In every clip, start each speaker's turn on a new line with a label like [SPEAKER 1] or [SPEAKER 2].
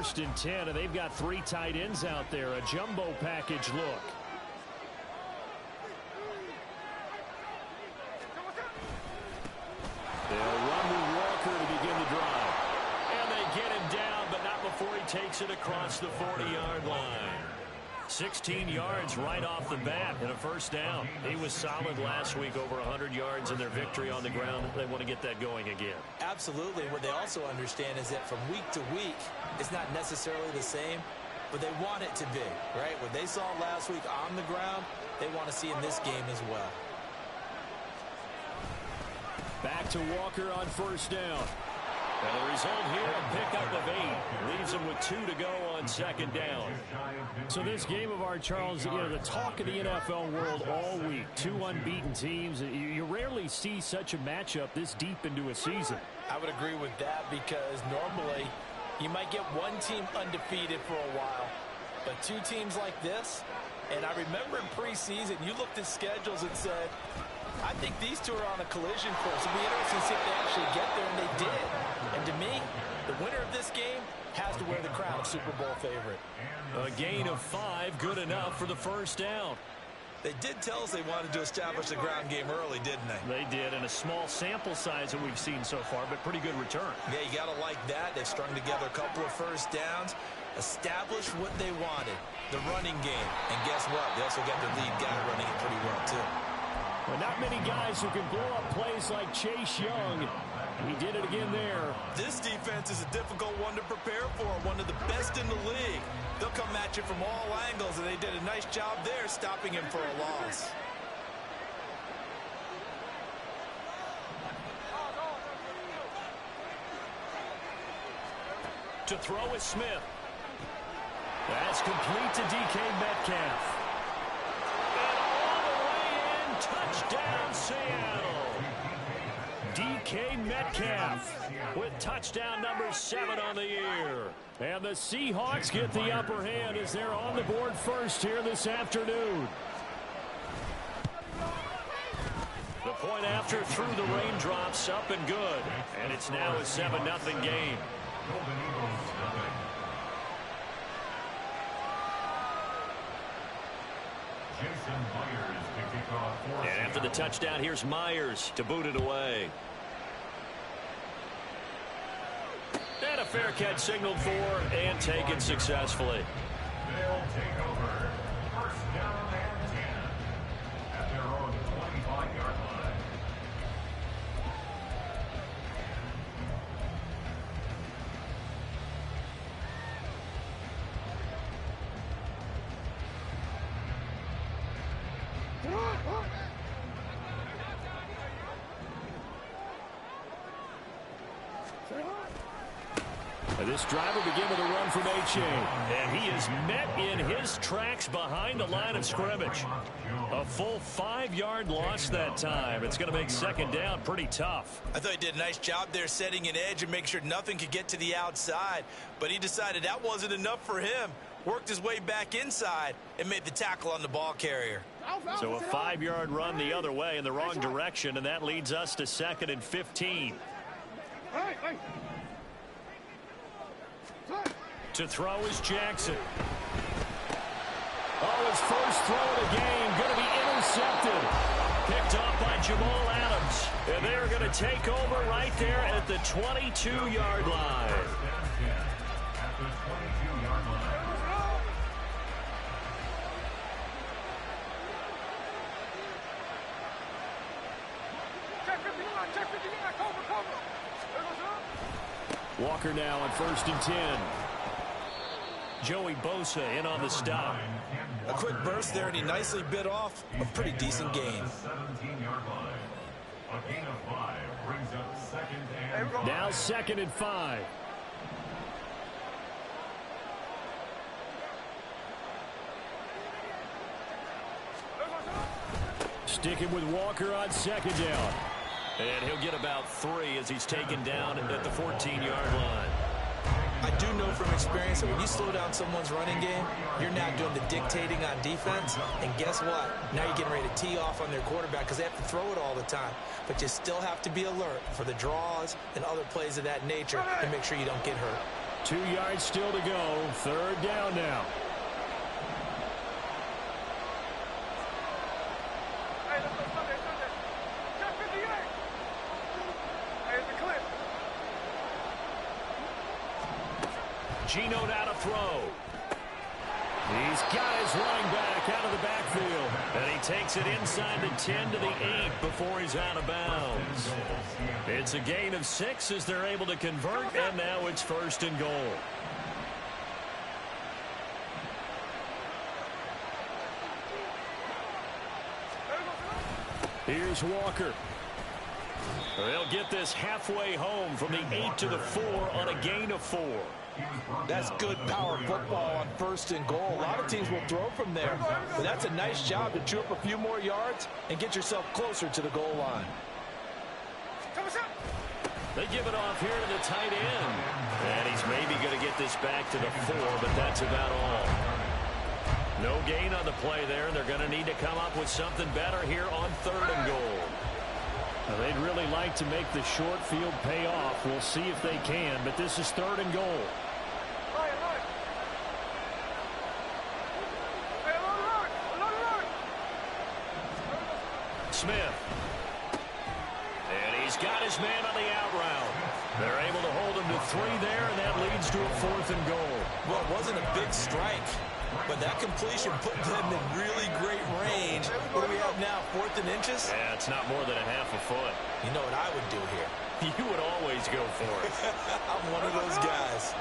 [SPEAKER 1] 1st and 10, and they've got 3 tight ends out there. A jumbo package look. They'll run with Walker to begin the drive. And they get him down, but not before he takes it across the 40-yard line. 16 yards right off the bat and a 1st down. He was solid last week, over 100 yards in their victory on the ground. They want to get that going again.
[SPEAKER 2] Absolutely. What they also understand is that from week to week, it's not necessarily the same, but they want it to be, right? What they saw last week on the ground, they want to see in this game as well.
[SPEAKER 1] Back to Walker on 1st down. And the result here, a pickup of 8. Leaves him with 2 to go on 2nd down. So this game of our, Charles, you know, the talk of the NFL world all week. 2 unbeaten teams. You rarely see such a matchup this deep into a season.
[SPEAKER 2] I would agree with that because normally you might get one team undefeated for a while. But 2 teams like this, and I remember in preseason, you looked at schedules and said, I think these 2 are on a collision course. It'll be interesting to see if they actually get there, and they did. And to me, the winner of this game has to wear the crown of Super Bowl favorite.
[SPEAKER 1] A gain of 5, good enough for the 1st down.
[SPEAKER 2] They did tell us they wanted to establish the ground game early, didn't they?
[SPEAKER 1] They did, and a small sample size that we've seen so far, but pretty good return.
[SPEAKER 2] Yeah, you got to like that. They've strung together a couple of 1st downs, established what they wanted, the running game. And guess what? They also got their lead guy running it pretty well, too.
[SPEAKER 1] Well, not many guys who can blow up plays like Chase Young. He did it again there.
[SPEAKER 2] This defense is a difficult one to prepare for, one of the best in the league. They'll come at you from all angles, and they did a nice job there stopping him for a loss.
[SPEAKER 1] To throw is Smith. That's complete to DK Metcalf. Touchdown, Seattle. DK Metcalf with touchdown number 7 on the year. And the Seahawks get the upper hand as they're on the board first here this afternoon. The point after through the raindrops, up and good. And it's now a 7-0 game. And after the touchdown, here's Myers to boot it away. And a fair catch signaled for and taken successfully.
[SPEAKER 3] They'll take over 1st down and 10 at their own 25-yard line.
[SPEAKER 1] This drive will begin with a run from H.A. And he is met in his tracks behind the line of scrimmage. A full 5-yard loss that time. It's going to make 2nd down pretty tough.
[SPEAKER 2] I thought he did a nice job there setting an edge and make sure nothing could get to the outside. But he decided that wasn't enough for him. Worked his way back inside and made the tackle on the ball carrier.
[SPEAKER 1] So a 5-yard run the other way in the wrong direction, and that leads us to 2nd and 15. To throw is Jackson. Oh, his first throw of the game going to be intercepted. Picked off by Jamal Adams. And they're going to take over right there at the 22-yard line.
[SPEAKER 3] At the 22-yard line.
[SPEAKER 1] Walker now on 1st and 10. Joey Bosa in on the stop.
[SPEAKER 2] A quick burst there, and he nicely bit off a pretty decent gain.
[SPEAKER 3] 17-yard line. A gain of 5 brings up 2nd and 5.
[SPEAKER 1] Now 2nd and 5. Sticking with Walker on 2nd down. And he'll get about 3 as he's taken down at the 14-yard line.
[SPEAKER 2] I do know from experience that when you slow down someone's running game, you're now doing the dictating on defense. And guess what? Now you're getting ready to tee off on their quarterback because they have to throw it all the time. But you still have to be alert for the draws and other plays of that nature and make sure you don't get hurt.
[SPEAKER 1] 2 yards still to go. Third down now. Gino now to throw. He's got his running back out of the backfield. And he takes it inside the 10 to the 8 before he's out of bounds. It's a gain of 6 as they're able to convert, and now it's first and goal. Here's Walker. They'll get this halfway home from the 8 to the 4 on a gain of 4.
[SPEAKER 2] That's good power football on first and goal. A lot of teams will throw from there, but that's a nice job to chew up a few more yards and get yourself closer to the goal line.
[SPEAKER 1] They give it off here to the tight end. And he's maybe going to get this back to the 4, but that's about all. No gain on the play there, and they're going to need to come up with something better here on third and goal. Now, they'd really like to make the short field pay off. We'll see if they can, but this is third and goal. Smith. And he's got his man on the out route. They're able to hold him to 3 there, and that leads to a fourth and goal.
[SPEAKER 2] Well, it wasn't a big strike, but that completion put them in really great range. What do we have now, 4th and inches?
[SPEAKER 1] Yeah, it's not more than a half a foot.
[SPEAKER 2] You know what I would do here?
[SPEAKER 1] You would always go for it.
[SPEAKER 2] I'm one of those guys.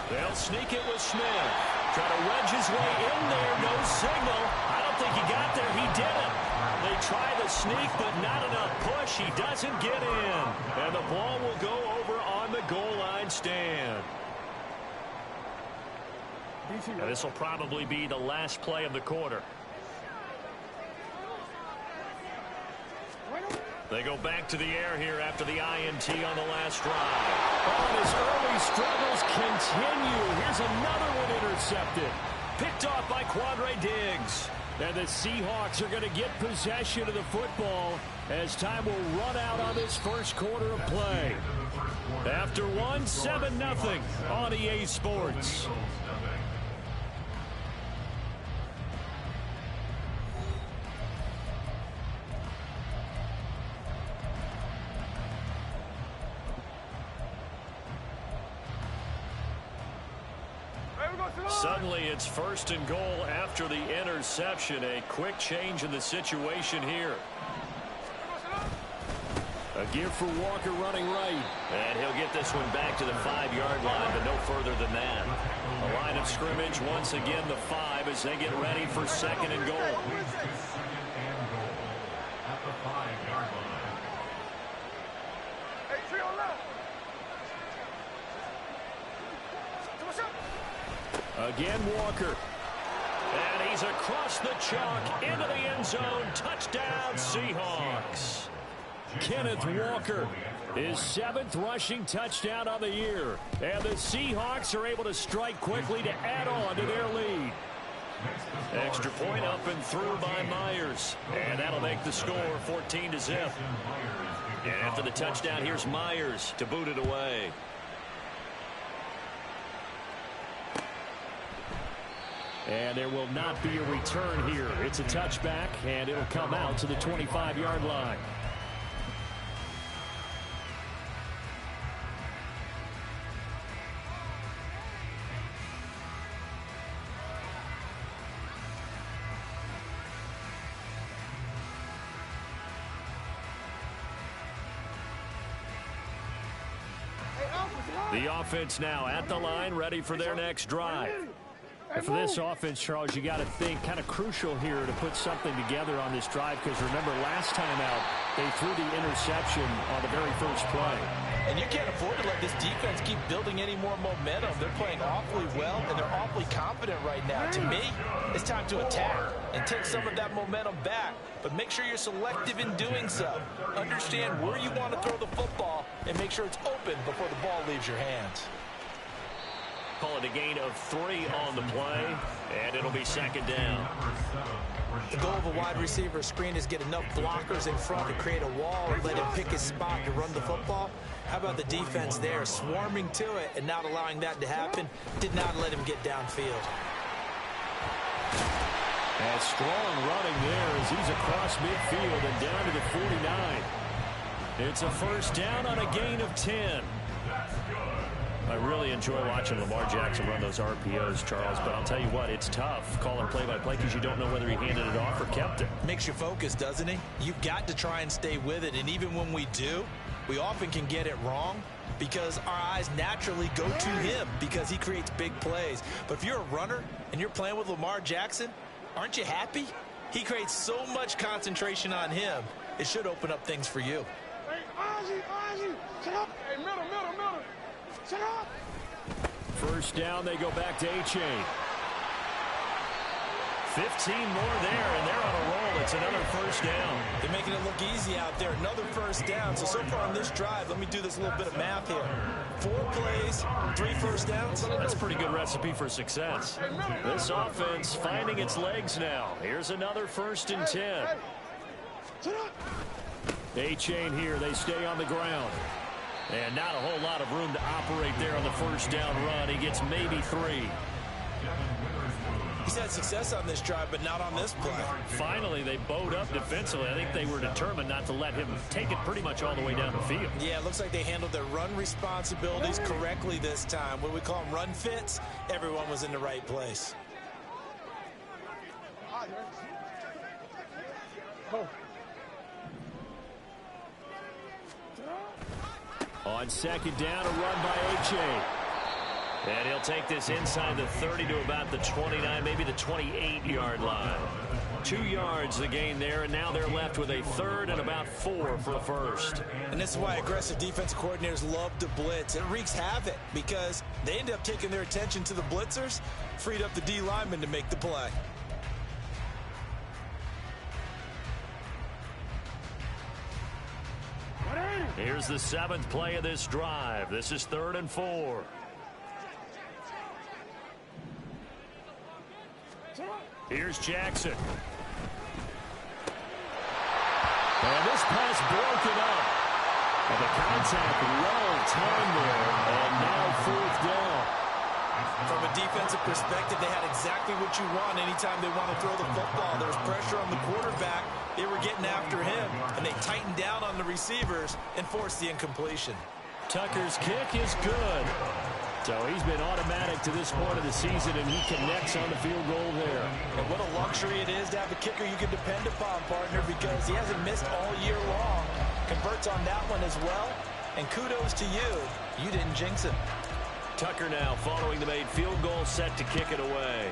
[SPEAKER 1] They'll sneak it with Smith. Try to wedge his way in there. No signal. I don't think he got there. He didn't. They try the sneak, but not enough push. He doesn't get in. And the ball will go over on the goal line stand. Now, this will probably be the last play of the quarter. They go back to the air here after the INT on the last drive. Oh, and his early struggles continue. Here's another one intercepted. Picked off by Quandre Diggs. And the Seahawks are going to get possession of the football as time will run out on this first quarter of play. After 7-0 on EA Sports. Suddenly it's first and goal after the interception. A quick change in the situation here. A give for Walker running right. And he'll get this one back to the 5-yard line, but no further than that. A line of scrimmage once again the 5 as they get ready for second and goal.
[SPEAKER 3] At the 5-yard line.
[SPEAKER 1] Again, Walker. And he's across the chalk into the end zone. Touchdown, Seahawks. Kenneth Walker, his 7th rushing touchdown of the year. And the Seahawks are able to strike quickly to add on to their lead. Extra point up and through by Myers. And that'll make the score 14-0. And after the touchdown, here's Myers to boot it away. And there will not be a return here. It's a touchback, and it'll come out to the 25-yard line. The offense now at the line, ready for their next drive. And for this offense, Charles, you got to think kind of crucial here to put something together on this drive, because remember last time out they threw the interception on the very first play.
[SPEAKER 2] And you can't afford to let this defense keep building any more momentum. They're playing awfully well, and they're awfully confident right now. To me, it's time to attack and take some of that momentum back. But make sure you're selective in doing so. Understand where you want to throw the football and make sure it's open before the ball leaves your hands.
[SPEAKER 1] Call it a gain of 3 on the play, and it'll be second down.
[SPEAKER 2] The goal of a wide receiver screen is get enough blockers in front to create a wall and let him pick his spot to run the football. How about the defense there, swarming to it and not allowing that to happen? Did not let him get downfield.
[SPEAKER 1] And strong running there as he's across midfield and down to the 49. It's a first down on a gain of 10. I really enjoy watching Lamar Jackson run those RPOs, Charles, but I'll tell you what, it's tough calling play-by-play because you don't know whether he handed it off or kept it.
[SPEAKER 2] Makes you focus, doesn't he? You've got to try and stay with it, and even when we do, we often can get it wrong because our eyes naturally go to him because he creates big plays. But if you're a runner and you're playing with Lamar Jackson, aren't you happy? He creates so much concentration on him, it should open up things for you.
[SPEAKER 4] Hey, Ozzy, shut up. Hey, middle. Shut up.
[SPEAKER 1] First down, they go back to A-Chain. 15 more there, and they're on a roll. It's another first down.
[SPEAKER 2] They're making it look easy out there. Another first down. So far on this drive, let me do this little bit of math here. 4 plays, 3 first downs.
[SPEAKER 1] That's a pretty good recipe for success. This offense finding its legs now. Here's another first and 10. A-Chain here. They stay on the ground. And not a whole lot of room to operate there on the first down run. He gets maybe 3.
[SPEAKER 2] He's had success on this drive, but not on this play.
[SPEAKER 1] Finally, they bowed up defensively. I think they were determined not to let him take it pretty much all the way down the field.
[SPEAKER 2] Yeah, it looks like they handled their run responsibilities correctly this time. What we call them run fits, everyone was in the right place.
[SPEAKER 1] On second down, a run by A-Chain. And he'll take this inside the 30 to about the 29, maybe the 28-yard line. 2 yards the gain there, and now they're left with a third and about 4 for a first.
[SPEAKER 2] And this is why aggressive defensive coordinators love to blitz. It wreaks havoc because they end up taking their attention to the blitzers, freed up the D lineman to make the play.
[SPEAKER 1] Here's the 7th play of this drive. This is 3rd and 4. Here's Jackson. And this pass broken up. And the contact well timed there. And now 4th down.
[SPEAKER 2] From a defensive perspective, they had exactly what you want anytime they want to throw the football. There was pressure on the quarterback. They were getting after him, and they tightened down on the receivers and forced the incompletion.
[SPEAKER 1] Tucker's kick is good. So he's been automatic to this point of the season, and he connects on the field goal there.
[SPEAKER 2] And what a luxury it is to have a kicker you can depend upon, partner, because he hasn't missed all year long. Converts on that one as well. And kudos to you. You didn't jinx him.
[SPEAKER 1] Tucker now following the made field goal, set to kick it away.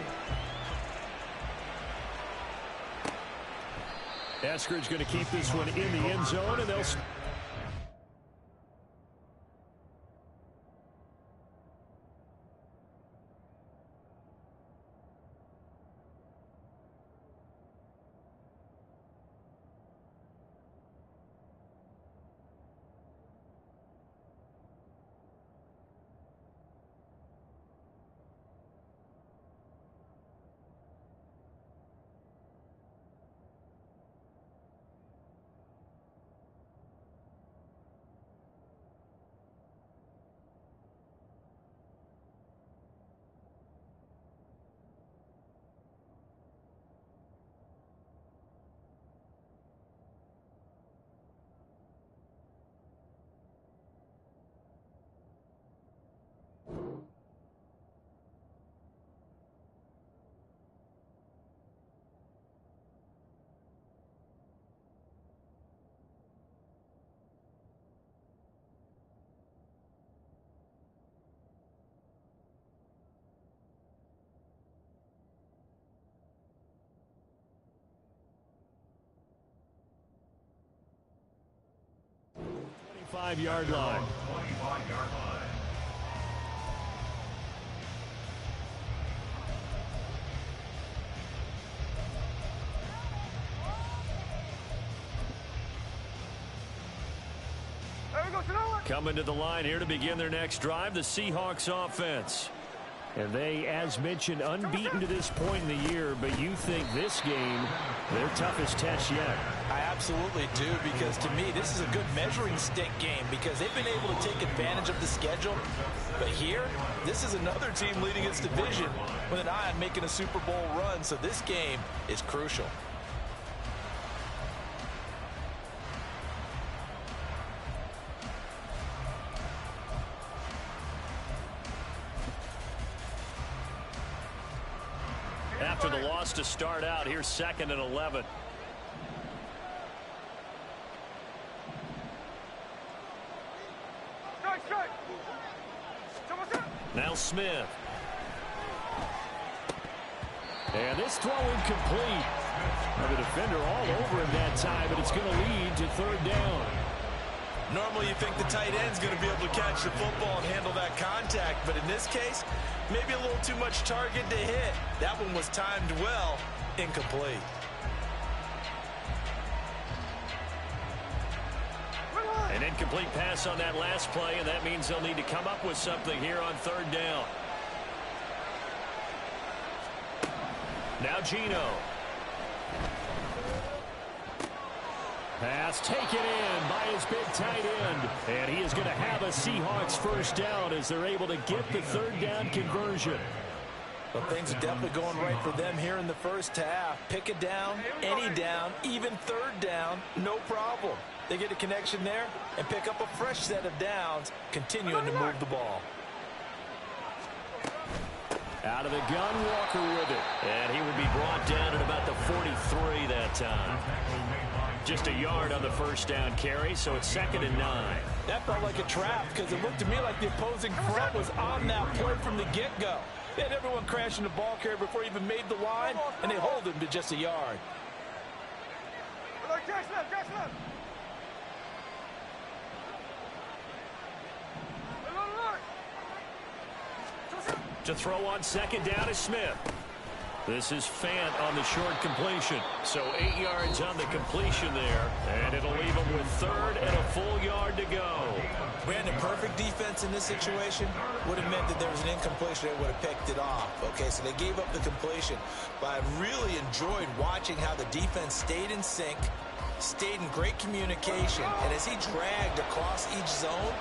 [SPEAKER 1] Eskridge going to keep this one in the end zone, and they'll... Five-yard line.
[SPEAKER 3] 25-yard line.
[SPEAKER 1] Coming to the line here to begin their next drive, the Seahawks offense. And they, as mentioned, unbeaten to this point in the year, but you think this game, their toughest test yet.
[SPEAKER 2] I absolutely do, because to me, this is a good measuring stick game because they've been able to take advantage of the schedule. But here, this is another team leading its division with an eye on making a Super Bowl run, so this game is crucial.
[SPEAKER 1] After the loss to start out, here's 2nd and 11. Now Smith. And this throw incomplete. Now the defender all over him that time, but it's going to lead to 3rd down.
[SPEAKER 2] Normally you think the tight end's going to be able to catch the football and handle that contact, but in this case, maybe a little too much target to hit. That one was timed well, incomplete.
[SPEAKER 1] An incomplete pass on that last play, and that means they'll need to come up with something here on 3rd down. Now Gino. Pass taken in by his big tight end. And he is going to have a Seahawks 1st down as they're able to get the 3rd down conversion.
[SPEAKER 2] Well, things are definitely going right for them here in the first half. Pick it down, any down, even 3rd down, no problem. They get a connection there and pick up a fresh set of downs, continuing to move the ball.
[SPEAKER 1] Out of the gun, Walker with it. And he would be brought down at about the 43 that time. Just a yard on the 1st down carry, so it's 2nd and 9.
[SPEAKER 2] That felt like a trap because it looked to me like the opposing front was on that play from the get-go. They had everyone crashing the ball carrier before he even made the line, and they hold him to just a yard.
[SPEAKER 1] To throw on 2nd down is Smith. This is Fant on the short completion. So 8 yards on the completion there, and it'll leave him with 3rd and a full yard to go.
[SPEAKER 2] Brandon, perfect defense in this situation would have meant that there was an incompletion. They would have picked it off. Okay, so they gave up the completion. But I really enjoyed watching how the defense stayed in sync, stayed in great communication, and as he dragged across each zone,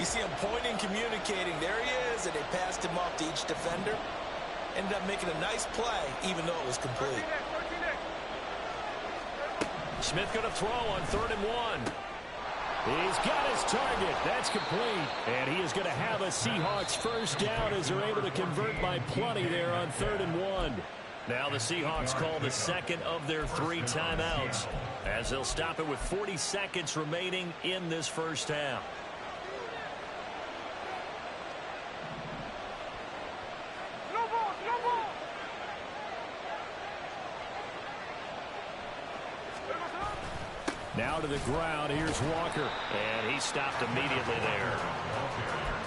[SPEAKER 2] you see him pointing, communicating. There he is, and they passed him off to each defender. Ended up making a nice play, even though it was complete.
[SPEAKER 1] Smith going to throw on 3rd and 1. He's got his target. That's complete. And he is going to have a Seahawks 1st down as they're able to convert by plenty there on 3rd and 1. Now the Seahawks call the 2nd of their 3 timeouts as they'll stop it with 40 seconds remaining in this first half. Now to the ground, here's Walker. And he stopped immediately there.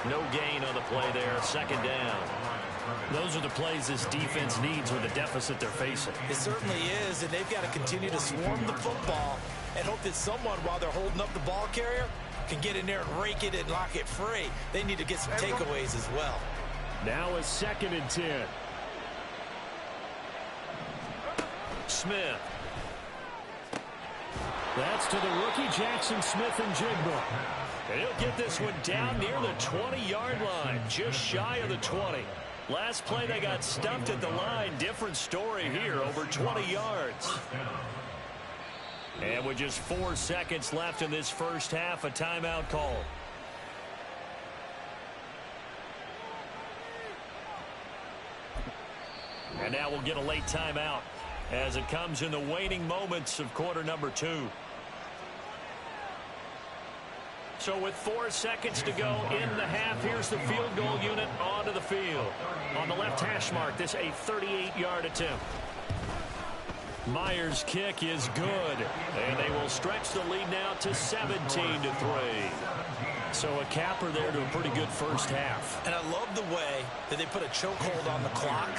[SPEAKER 1] No gain on the play there, 2nd down. Those are the plays this defense needs with the deficit they're facing.
[SPEAKER 2] It certainly is, and they've got to continue to swarm the football and hope that someone, while they're holding up the ball carrier, can get in there and rake it and lock it free. They need to get some takeaways as well.
[SPEAKER 1] Now a 2nd and 10. Smith. That's to the rookie, Jackson Smith-Njigba. And he'll get this one down near the 20-yard line, just shy of the 20. Last play, they got stumped at the line. Different story here, over 20 yards. And with just 4 seconds left in this first half, a timeout call. And now we'll get a late timeout as it comes in the waning moments of quarter number 2. So with 4 seconds to go in the half, here's the field goal unit onto the field. On the left hash mark, this a 38-yard attempt. Myers' kick is good, and they will stretch the lead now to 17-3. So a capper there to a pretty good first half.
[SPEAKER 2] And I love the way that they put a chokehold on the clock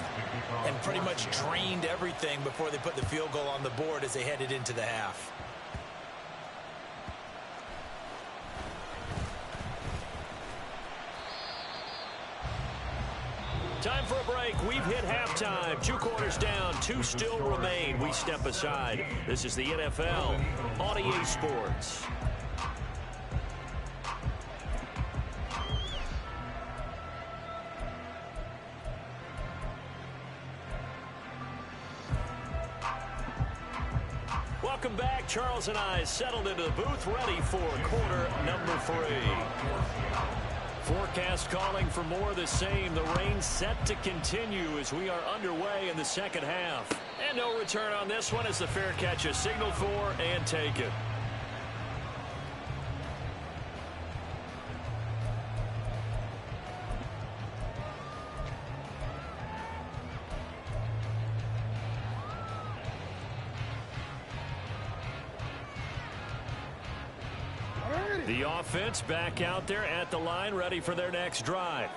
[SPEAKER 2] and pretty much drained everything before they put the field goal on the board as they headed into the half.
[SPEAKER 1] Time for a break. We've hit halftime. 2 quarters down. 2 still remain. We step aside. This is the NFL on EA Sports. Welcome back. Charles and I settled into the booth, ready for quarter number 3. Forecast calling for more of the same. The rain set to continue as we are underway in the second half. And no return on this one as the fair catch is signaled for and taken. The offense back out there at the line, ready for their next drive.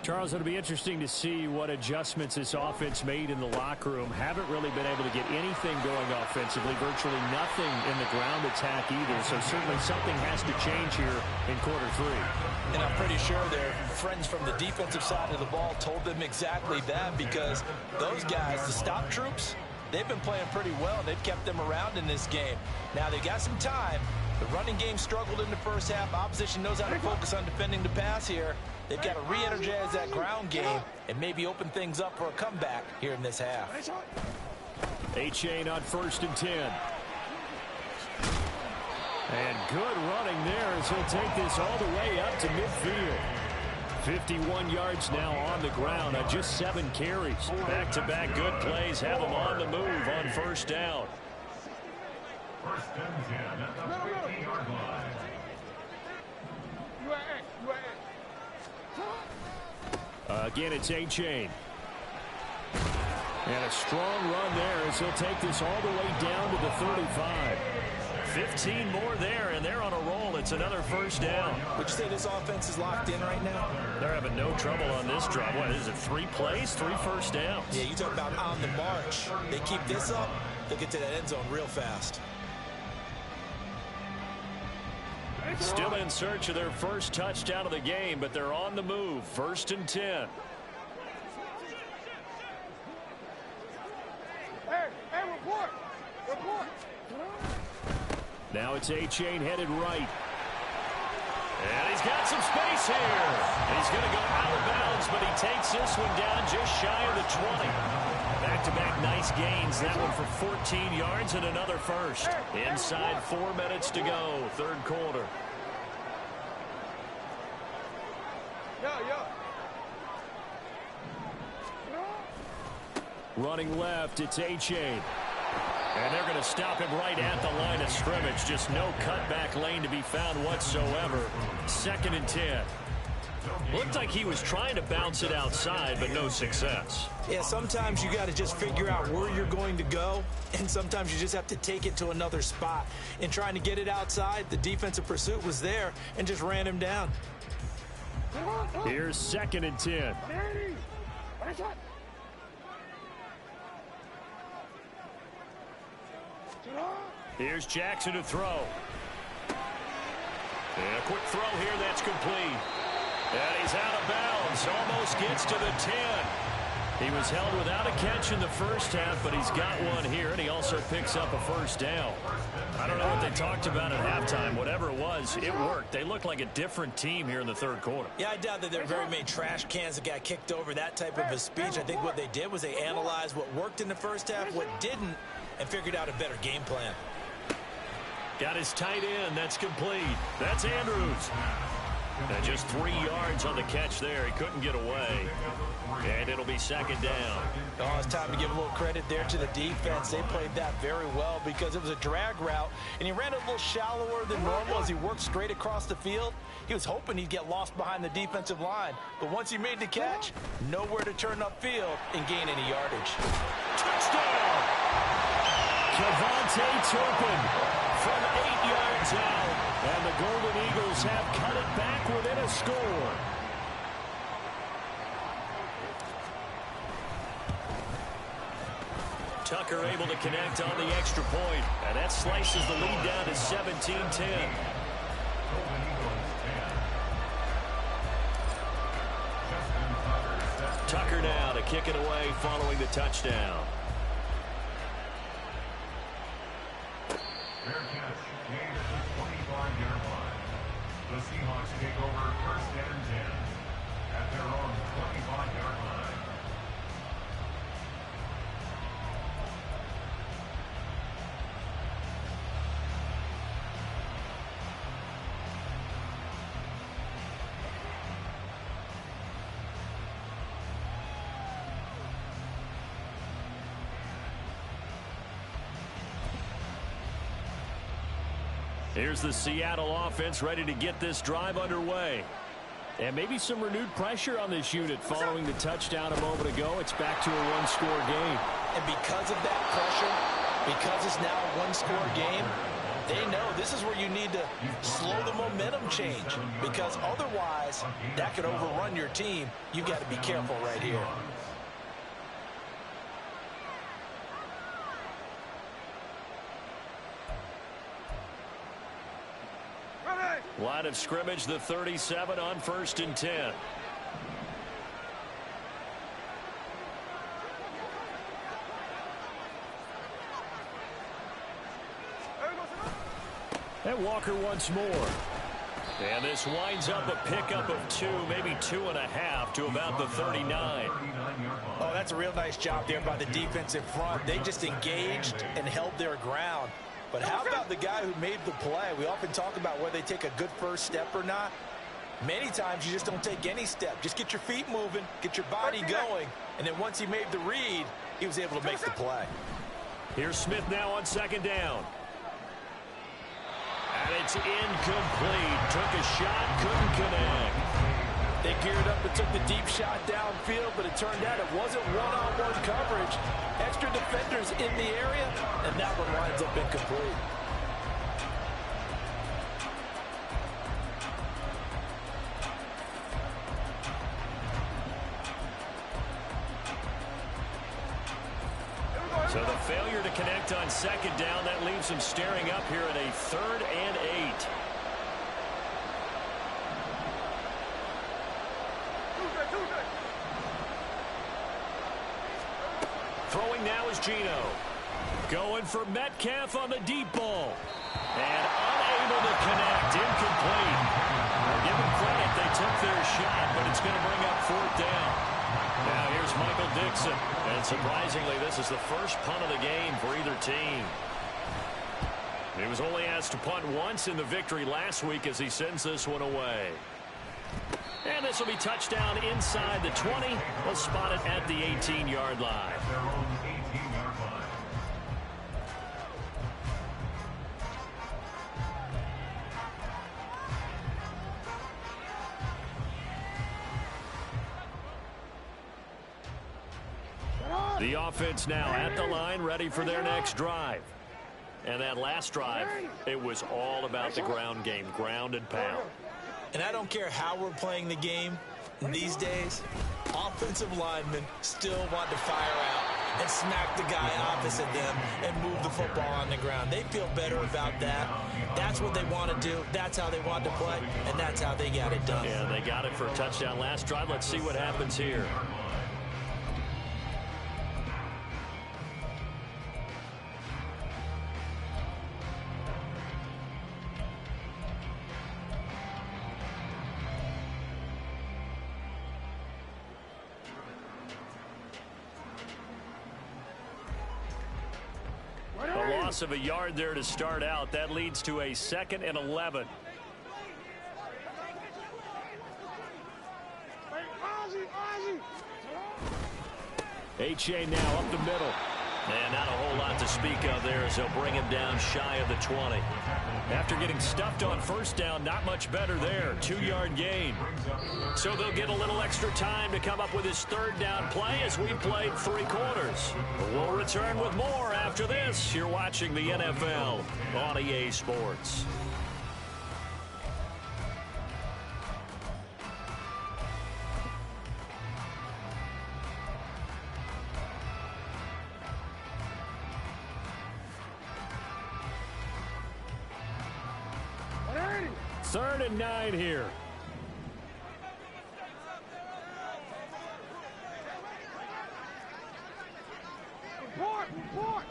[SPEAKER 1] Charles, it'll be interesting to see what adjustments this offense made in the locker room. Haven't really been able to get anything going offensively, virtually nothing in the ground attack either. So certainly something has to change here in quarter 3.
[SPEAKER 2] And I'm pretty sure their friends from the defensive side of the ball told them exactly that, because those guys, the stop troops, they've been playing pretty well. They've kept them around in this game. Now they got some time. The running game struggled in the first half. Opposition knows how to focus on defending the pass here. They've got to re-energize that ground game and maybe open things up for a comeback here in this half.
[SPEAKER 1] A-Chain on 1st and 10. And good running there as he'll take this all the way up to midfield. 51 yards now on the ground on just 7 carries. Back-to-back good plays have him on the move on 1st down.
[SPEAKER 3] 1st and 10 at the 50-yard line.
[SPEAKER 1] Again, it's A-Chain. And a strong run there as he'll take this all the way down to the 35. 15 more there, and they're on a roll. It's another 1st down.
[SPEAKER 2] Would you say this offense is locked in right now?
[SPEAKER 1] They're having no trouble on this drive. What is it, 3 plays, 3 first downs?
[SPEAKER 2] Yeah, you talk about on the march. They keep this up, they'll get to that end zone real fast.
[SPEAKER 1] Still in search of their first touchdown of the game, but they're on the move. 1st and 10.
[SPEAKER 4] Hey, report! Report!
[SPEAKER 1] Now it's A-Chain headed right. And he's got some space here. He's going to go out of bounds, but he takes this one down just shy of the 20. Back-to-back nice gains. That one for 14 yards and another first. Inside 4 minutes to go, 3rd quarter. Running left, it's A-Chain. And they're going to stop him right at the line of scrimmage. Just no cutback lane to be found whatsoever. 2nd and 10. Looked like he was trying to bounce it outside, but no success.
[SPEAKER 2] Yeah, sometimes you got to just figure out where you're going to go, and sometimes you just have to take it to another spot. In trying to get it outside, the defensive pursuit was there and just ran him down.
[SPEAKER 1] Here's 2nd and 10. Here's Jackson to throw. And a quick throw here, that's complete. And he's out of bounds, almost gets to the 10. He was held without a catch in the first half, but he's got one here, and he also picks up a 1st down. I don't know what they talked about at halftime. Whatever it was, it worked. They look like a different team here in the 3rd quarter.
[SPEAKER 2] Yeah, I doubt that there are very many trash cans that got kicked over, that type of a speech. I think what they did was they analyzed what worked in the first half, what didn't, and figured out a better game plan.
[SPEAKER 1] Got his tight end. That's complete. That's Andrews. And just 3 yards on the catch there. He couldn't get away. And it'll be 2nd down.
[SPEAKER 2] Oh, it's time to give a little credit there to the defense. They played that very well because it was a drag route, and he ran a little shallower than normal as he worked straight across the field. He was hoping he'd get lost behind the defensive line. But once he made the catch, nowhere to turn upfield and gain any yardage.
[SPEAKER 1] Touchdown! Kevontae Turpin from 8 yards out. And the Golden Eagles have cut it back within a score. Tucker able to connect on the extra point. And that slices the lead down to 17-10. Tucker now to kick it away following the touchdown.
[SPEAKER 3] Fair catch, gained at the 25-yard line. The Seahawks take over first and 10 at their own 25-yard line.
[SPEAKER 1] Here's the Seattle offense ready to get this drive underway. And maybe some renewed pressure on this unit following the touchdown a moment ago. It's back to a one-score game.
[SPEAKER 2] And because of that pressure, because it's now a one-score game, they know this is where you need to slow the momentum change, because otherwise that could overrun your team. You've got to be careful right here.
[SPEAKER 1] Line of scrimmage, the 37 on 1st and 10. And Walker once more. And this winds up a pickup of 2, maybe 2.5 to about the 39.
[SPEAKER 2] Oh, that's a real nice job there by the defensive front. They just engaged and held their ground. But how about the guy who made the play? We often talk about whether they take a good first step or not. Many times you just don't take any step. Just get your feet moving, get your body going, and then once he made the read, he was able to make the play.
[SPEAKER 1] Here's Smith now on 2nd down. And it's incomplete. Took a shot, couldn't connect.
[SPEAKER 2] They geared up and took the deep shot downfield, but it turned out it wasn't one-on-one coverage. Extra defenders in the area, and that one winds up incomplete.
[SPEAKER 1] So the failure to connect on 2nd down, that leaves him staring up here at a 3rd and 8. Throwing now is Gino. Going for Metcalf on the deep ball. And unable to connect. Incomplete. Give them credit. They took their shot, but it's going to bring up 4th down. Now here's Michael Dixon. And surprisingly, this is the first punt of the game for either team. He was only asked to punt once in the victory last week as he sends this one away. And this will be touchdown inside the 20. They'll spot it at the 18-yard line.
[SPEAKER 3] Their own 18-yard line.
[SPEAKER 1] The offense now at the line, ready for their next drive. And that last drive, it was all about the ground game, ground and pound.
[SPEAKER 2] And I don't care how we're playing the game these days, offensive linemen still want to fire out and smack the guy opposite them and move the football on the ground. They feel better about that. That's what they want to do. That's how they want to play, and that's how they got it done.
[SPEAKER 1] Yeah, they got it for a touchdown last drive. Let's see what happens here. Of a yard there to start out. That leads to a 2nd and 11. H.A. now up the middle. And not a whole lot to speak of there as they'll bring him down shy of the 20. After getting stuffed on 1st down, not much better there. 2-yard gain. So they'll get a little extra time to come up with his 3rd down play as we played 3 quarters. We'll return with more after this. You're watching the NFL on EA Sports. Third and 9 here.
[SPEAKER 4] Support.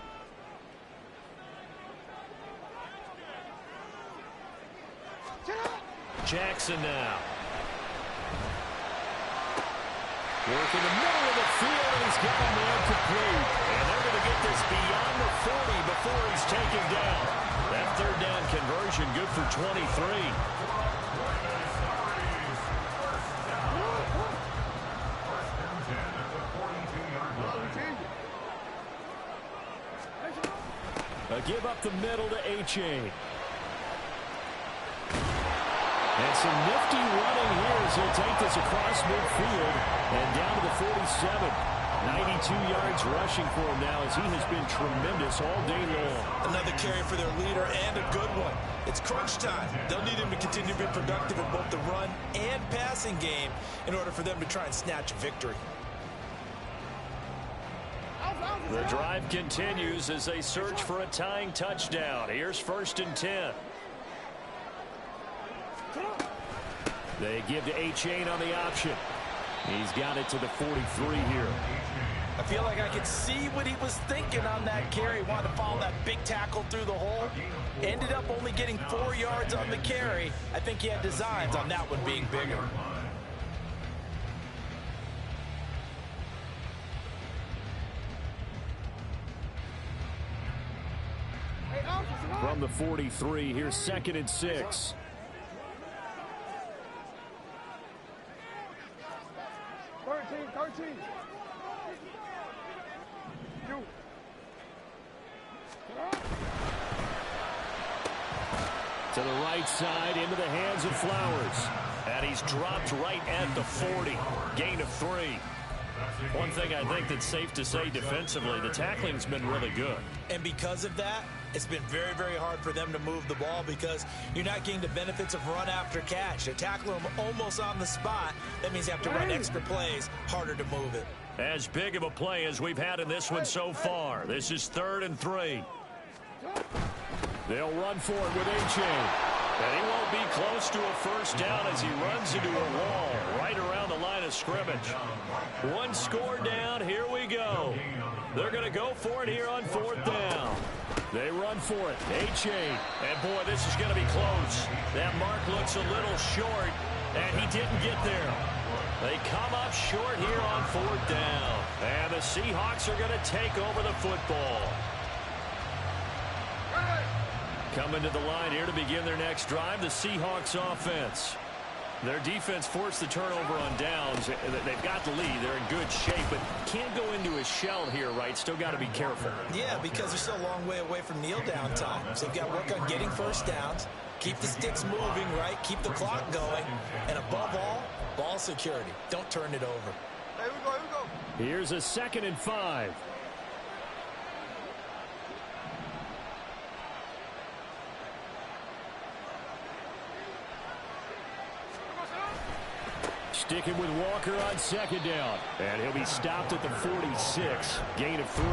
[SPEAKER 1] Jackson now. Work in the middle of the field, and he's got a man complete. And they're going to get this beyond the 40 before he's taken down. That third down conversion good for 23. A give up the middle to H.A. And some nifty running here as he'll take this across midfield and down to the 47. 92 yards rushing for him now as he has been tremendous all day long.
[SPEAKER 2] Another carry for their leader and a good one. It's crunch time. They'll need him to continue to be productive in both the run and passing game in order for them to try and snatch a victory.
[SPEAKER 1] The drive continues as they search for a tying touchdown. Here's 1st and 10. They give to H.A. on the option. He's got it to the 43 here.
[SPEAKER 2] I feel like I could see what he was thinking on that carry. Wanted to follow that big tackle through the hole. Ended up only getting 4 yards on the carry. I think he had designs on that one being bigger.
[SPEAKER 1] From the 43, here's 2nd and 6. To the right side, into the hands of Flowers. And he's dropped right at the 40. Gain of 3. One thing I think that's safe to say defensively, the tackling's been really good.
[SPEAKER 2] And because of that, it's been very, very hard for them to move the ball because you're not getting the benefits of run after catch. They're tackling them almost on the spot. That means you have to run extra plays, harder to move it.
[SPEAKER 1] As big of a play as we've had in this one so far. This is 3rd and 3. They'll run for it with H.A. And he won't be close to a first down as he runs into a wall right around the line of scrimmage. One score down. Here we go. They're going to go for it here on 4th down. They run for it. H.A. And, boy, this is going to be close. That mark looks a little short, and he didn't get there. They come up short here on 4th down. And the Seahawks are going to take over the football. Coming to the line here to begin their next drive, the Seahawks offense. Their defense forced the turnover on downs. They've got the lead. They're in good shape, but can't go into a shell here, right? Still got to be careful.
[SPEAKER 2] Yeah, because they're still a long way away from kneel down time. So they've got to work on getting first downs, keep the sticks moving, right? Keep the clock going. And above all, ball security. Don't turn it over.
[SPEAKER 4] Here we go, here we go.
[SPEAKER 1] Here's a 2nd and 5. Sticking with Walker on 2nd down. And he'll be stopped at the 46. Gain of 3.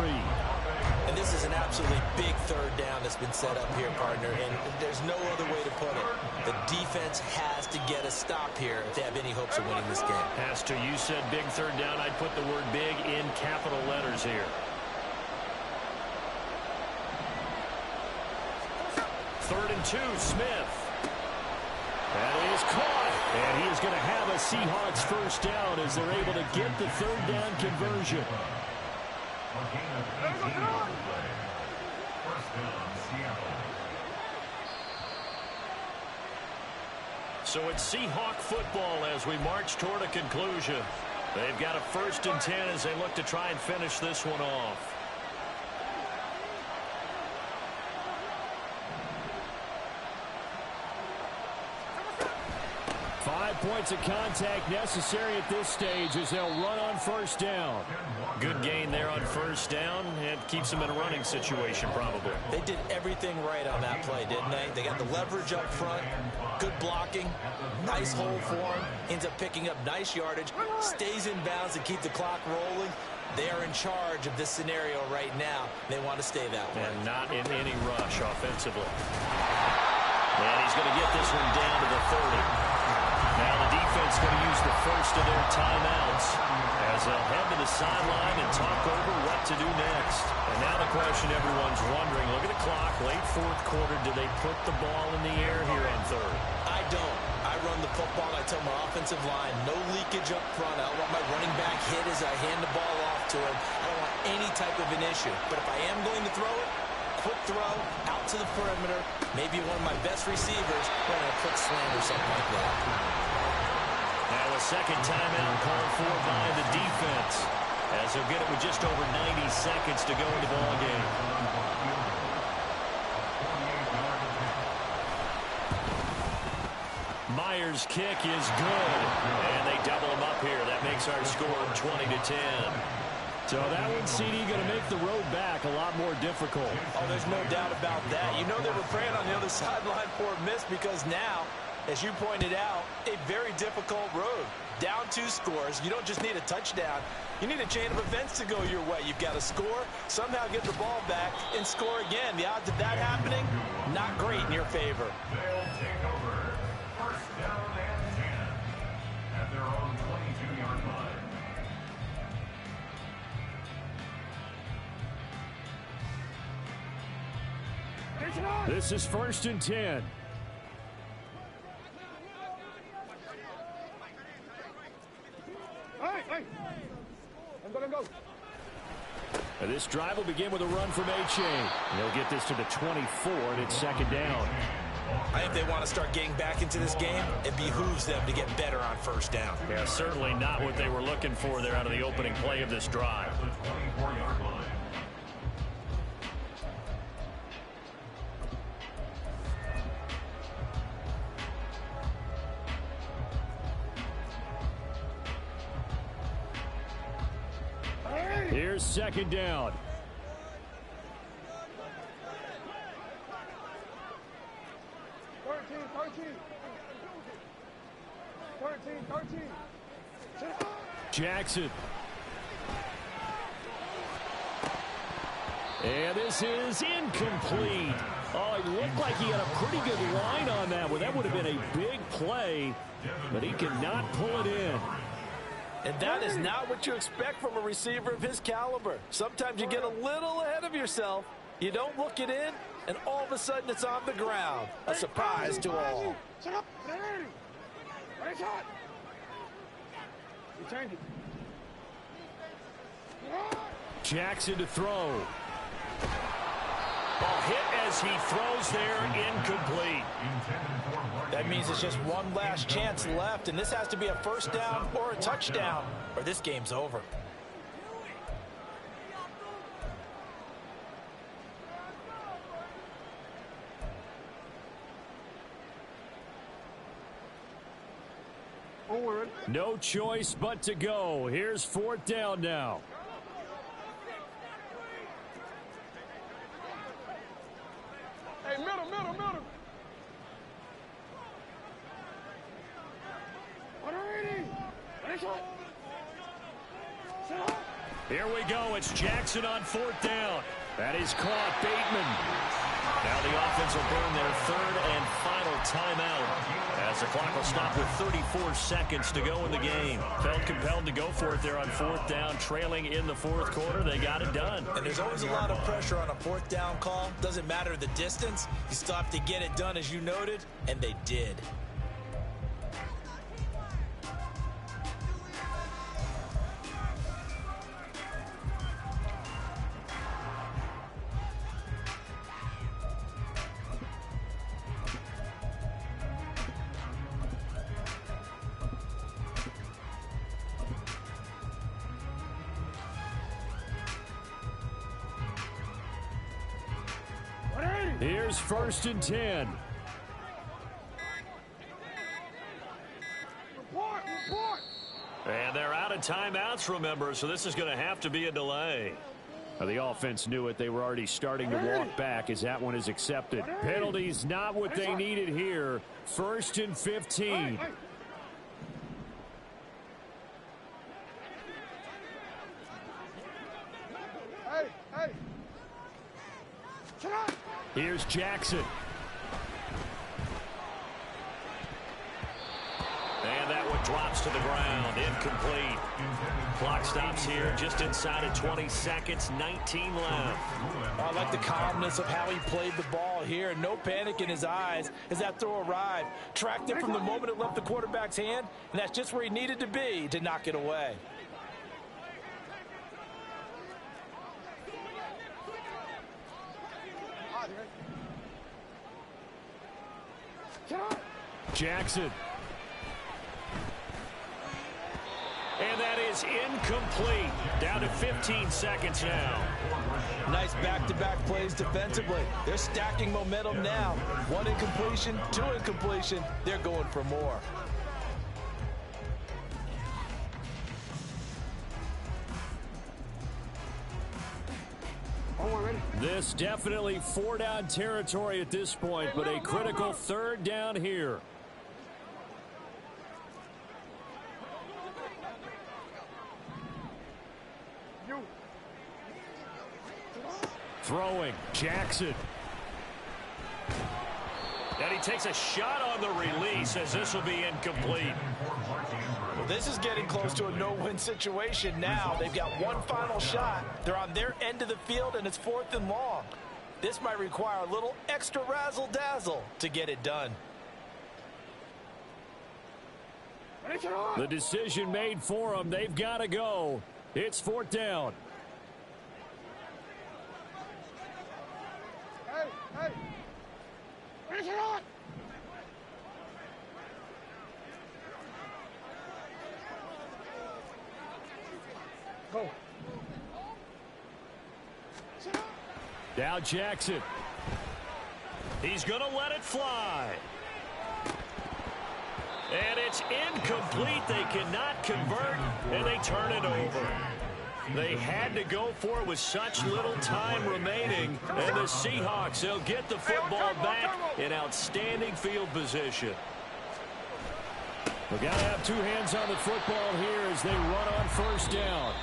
[SPEAKER 2] And this is an absolutely big 3rd down that's been set up here, partner. And there's no other way to put it. The defense has to get a stop here if they have any hopes of winning this game.
[SPEAKER 1] Has to. You said big 3rd down. I'd put the word big in capital letters here. 3rd and 2, Smith. That is caught. And he is going to have a Seahawks first down as they're able to get the 3rd down conversion. So it's Seahawk football as we march toward a conclusion. They've got a 1st and 10 as they look to try and finish this one off. 5 points of contact necessary at this stage as they'll run on 1st down. Good gain there on 1st down. It keeps them in a running situation probably.
[SPEAKER 2] They did everything right on that play, didn't they? They got the leverage up front, good blocking, nice hole for him, ends up picking up nice yardage, stays in bounds to keep the clock rolling. They are in charge of this scenario right now. They want to stay that way.
[SPEAKER 1] And not in any rush offensively. And he's going to get this one down to the 30. Now the defense going to use the first of their timeouts as they'll head to the sideline and talk over what to do next. And now the question everyone's wondering, look at the clock, late fourth quarter, do they put the ball in the air here on third?
[SPEAKER 2] I don't. I run the football. I tell my offensive line, no leakage up front. I don't want my running back hit as I hand the ball off to him. I don't want any type of an issue. But if I am going to throw it, quick throw, out to the perimeter, maybe one of my best receivers running a quick slant or something like that.
[SPEAKER 1] Now a second timeout called for by the defense, as they'll get it with just over 90 seconds to go in the ball game. Myers' kick is good, and they double him up here. That makes our score 20-10. So that one, CD, going to make the road back a lot more difficult.
[SPEAKER 2] Oh, there's no doubt about that. You know they were praying on the other sideline for a miss because now, as you pointed out, a very difficult road. Down 2 scores. You don't just need a touchdown. You need a chain of events to go your way. You've got to score, somehow get the ball back, and score again. The odds of that happening, not great in your favor.
[SPEAKER 3] They'll take over. First down and 10 at their own 22-yard line.
[SPEAKER 1] This is 1st and 10.
[SPEAKER 4] Hey. Let go.
[SPEAKER 1] And this drive will begin with a run from H.A. They'll get this to the 24, and it's 2nd down.
[SPEAKER 2] I think they want to start getting back into this game. It behooves them to get better on 1st down.
[SPEAKER 1] Yeah, certainly not what they were looking for there out of the opening play of this drive.
[SPEAKER 3] The 24-yard line.
[SPEAKER 1] Here's 2nd down. Jackson. And this is incomplete. Oh, it looked like he had a pretty good line on that one. That would have been a big play, but he cannot pull it in.
[SPEAKER 2] And that is not what you expect from a receiver of his caliber. Sometimes you get a little ahead of yourself. You don't look it in, and all of a sudden it's on the ground. A surprise to all.
[SPEAKER 1] Jackson to throw. Ball hit as he throws there, incomplete.
[SPEAKER 2] That means it's just one last chance left, and this has to be a 1st down or a touchdown, or this game's over.
[SPEAKER 1] No choice but to go. Here's 4th down now.
[SPEAKER 4] Hey, middle.
[SPEAKER 1] Here we go. It's Jackson on 4th down. That is caught. Bateman. Now the offense will burn their 3rd and final timeout as the clock will stop with 34 seconds to go in the game. Felt compelled to go for it there on 4th down, trailing in the 4th quarter. They got it done.
[SPEAKER 2] And there's always a lot of pressure on a 4th down call. Doesn't matter the distance. You still have to get it done, as you noted, and they did.
[SPEAKER 1] Here's 1st and 10.
[SPEAKER 4] Report.
[SPEAKER 1] And they're out of timeouts, remember, so this is going to have to be a delay. Now, the offense knew it. They were already starting to walk back as that one is accepted. Penalties not what they needed here. 1st and 15.
[SPEAKER 4] Hey.
[SPEAKER 1] Here's Jackson. And that one drops to the ground. Incomplete. Clock stops here just inside of 20 seconds. 19 left.
[SPEAKER 2] I like the calmness of how he played the ball here. No panic in his eyes as that throw arrived. Tracked it from the moment it left the quarterback's hand, and that's just where he needed to be to knock it away.
[SPEAKER 1] Jackson. And that is incomplete. Down to 15 seconds now.
[SPEAKER 2] Nice back-to-back plays defensively. They're stacking momentum now. 1 incompletion, 2 incompletion. They're going for more.
[SPEAKER 1] This definitely 4-down territory at this point, but a critical 3rd down here. Throwing, Jackson. And he takes a shot on the release as this will be incomplete.
[SPEAKER 2] Well, this is getting close to a no-win situation now. They've got one final shot. They're on their end of the field, and it's 4th and long. This might require a little extra razzle-dazzle to get it done.
[SPEAKER 1] The decision made for them. They've got to go. It's 4th down.
[SPEAKER 4] Hey! Bring it on! Go.
[SPEAKER 1] Now Jackson. He's going to let it fly. And it's incomplete. They cannot convert, and they turn it over. They had to go for it with such little time remaining. And the Seahawks, they'll get the football back in outstanding field position. We've got to have 2 hands on the football here as they run on 1st down.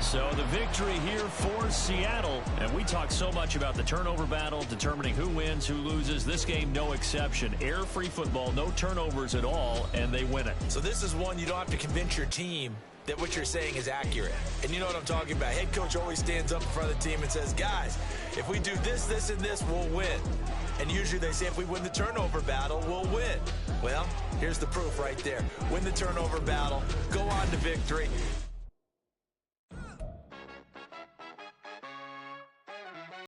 [SPEAKER 1] So the victory here for Seattle. And we talk so much about the turnover battle, determining who wins, who loses. This game, no exception. Air-free football, no turnovers at all, and they win it.
[SPEAKER 2] So this is one you don't have to convince your team that what you're saying is accurate. And you know what I'm talking about. Head coach always stands up in front of the team and says, guys, if we do this, this, and this, we'll win. And usually they say if we win the turnover battle, we'll win. Well, here's the proof right there. Win the turnover battle, go on to victory.